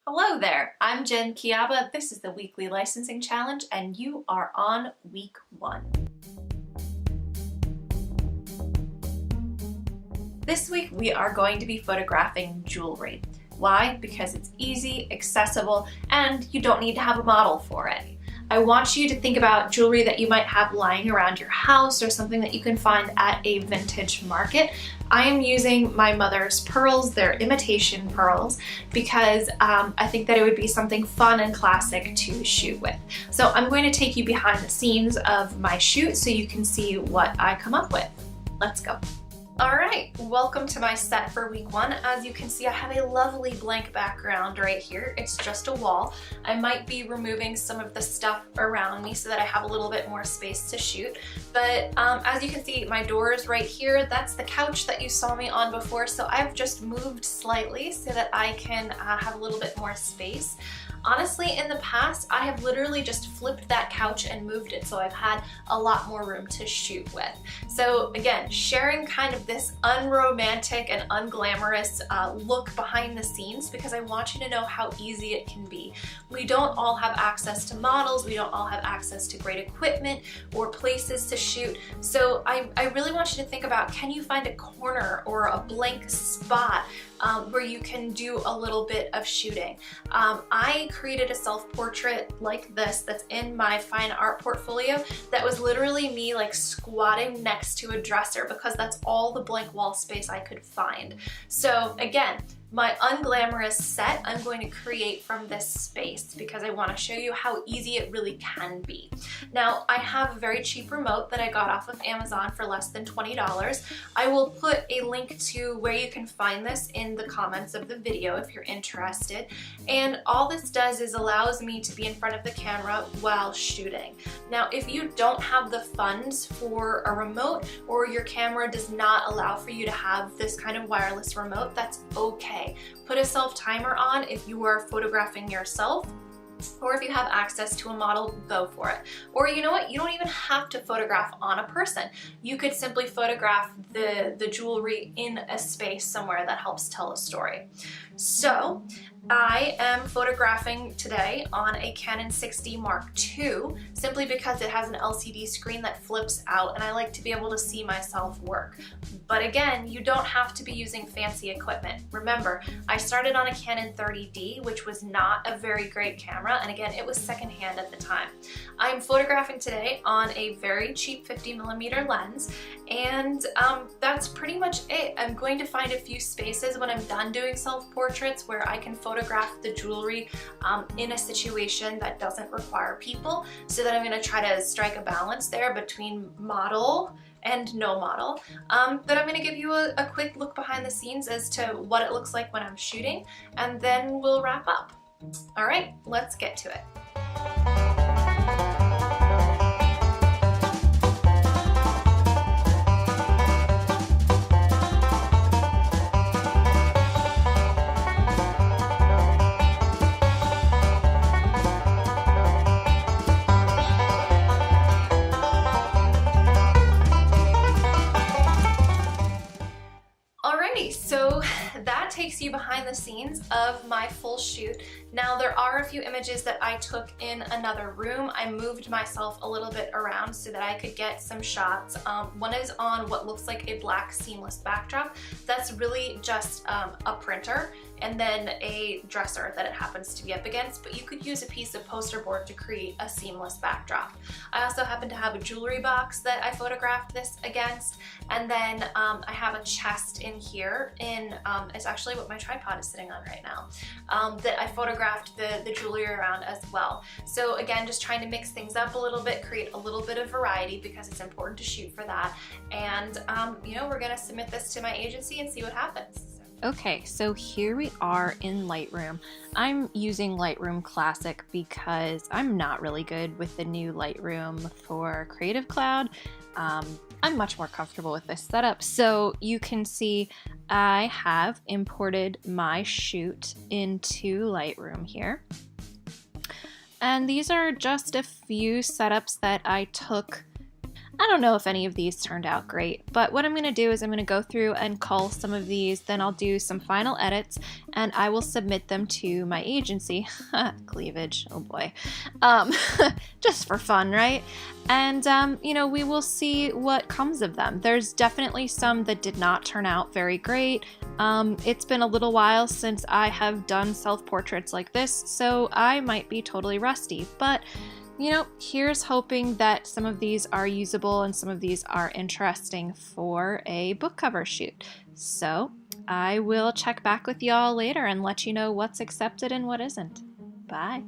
Hello there, I'm Jen Kiaba. This is the Weekly Licensing Challenge, and you are on week 1. This week we are going to be photographing jewelry. Why? Because it's easy, accessible, and you don't need to have a model for it. I want you to think about jewelry that you might have lying around your house or something that you can find at a vintage market. I am using my mother's pearls, they're imitation pearls, because I think that it would be something fun and classic to shoot with. So I'm going to take you behind the scenes of my shoot so you can see what I come up with. Let's go. Alright, welcome to my set for week 1. As you can see, I have a lovely blank background right here. It's just a wall. I might be removing some of the stuff around me so that I have a little bit more space to shoot. But as you can see, my door is right here. That's the couch that you saw me on before, so I've just moved slightly so that I can have a little bit more space. Honestly, in the past, I have literally just flipped that couch and moved it, so I've had a lot more room to shoot with. So again, sharing kind of this unromantic and unglamorous look behind the scenes, because I want you to know how easy it can be. We don't all have access to models, we don't all have access to great equipment or places to shoot, so I really want you to think about, can you find a corner or a blank spot where you can do a little bit of shooting. I created a self-portrait like this that's in my fine art portfolio that was literally me like squatting next to a dresser because that's all the blank wall space I could find. So again, my unglamorous set I'm going to create from this space because I want to show you how easy it really can be. Now, I have a very cheap remote that I got off of Amazon for less than $20. I will put a link to where you can find this in the comments of the video if you're interested. And all this does is allows me to be in front of the camera while shooting. Now, if you don't have the funds for a remote or your camera does not allow for you to have this kind of wireless remote, that's okay. Put a self timer on if you are photographing yourself, or if you have access to a model, go for it. Or you know what, you don't even have to photograph on a person. You could simply photograph the jewelry in a space somewhere that helps tell a story. So I am photographing today on a Canon 6D Mark II simply because it has an LCD screen that flips out and I like to be able to see myself work. But again, you don't have to be using fancy equipment. Remember, I started on a Canon 30D, which was not a very great camera, and again, it was secondhand at the time. I'm photographing today on a very cheap 50mm lens, and that's pretty much it. I'm going to find a few spaces when I'm done doing self-portraits where I can photograph the jewelry in a situation that doesn't require people, so that I'm going to try to strike a balance there between model and no model. But I'm going to give you a quick look behind the scenes as to what it looks like when I'm shooting, and then we'll wrap up. All right, let's get to it. So that takes you behind the scenes of my full shoot. Now, there are a few images that I took in another room. I moved myself a little bit around so that I could get some shots. One is on what looks like a black seamless backdrop. That's really just a printer and then a dresser that it happens to be up against, but you could use a piece of poster board to create a seamless backdrop. I also happen to have a jewelry box that I photographed this against, and then I have a chest in here it's actually what my tripod is sitting on right now, that I photographed the jewelry around as well. So again, just trying to mix things up a little bit, create a little bit of variety because it's important to shoot for that. And you know, we're gonna submit this to my agency and see what happens. Okay, so here we are in Lightroom. I'm using Lightroom Classic because I'm not really good with the new Lightroom for Creative Cloud. I'm much more comfortable with this setup. So you can see I have imported my shoot into Lightroom here. And these are just a few setups that I took I don't know if any of these turned out great, but what I'm going to do is I'm going to go through and cull some of these, then I'll do some final edits, and I will submit them to my agency. Cleavage, oh boy. Just for fun, right? And, we will see what comes of them. There's definitely some that did not turn out very great. It's been a little while since I have done self-portraits like this, so I might be totally rusty, but here's hoping that some of these are usable and some of these are interesting for a book cover shoot. So I will check back with y'all later and let you know what's accepted and what isn't. Bye.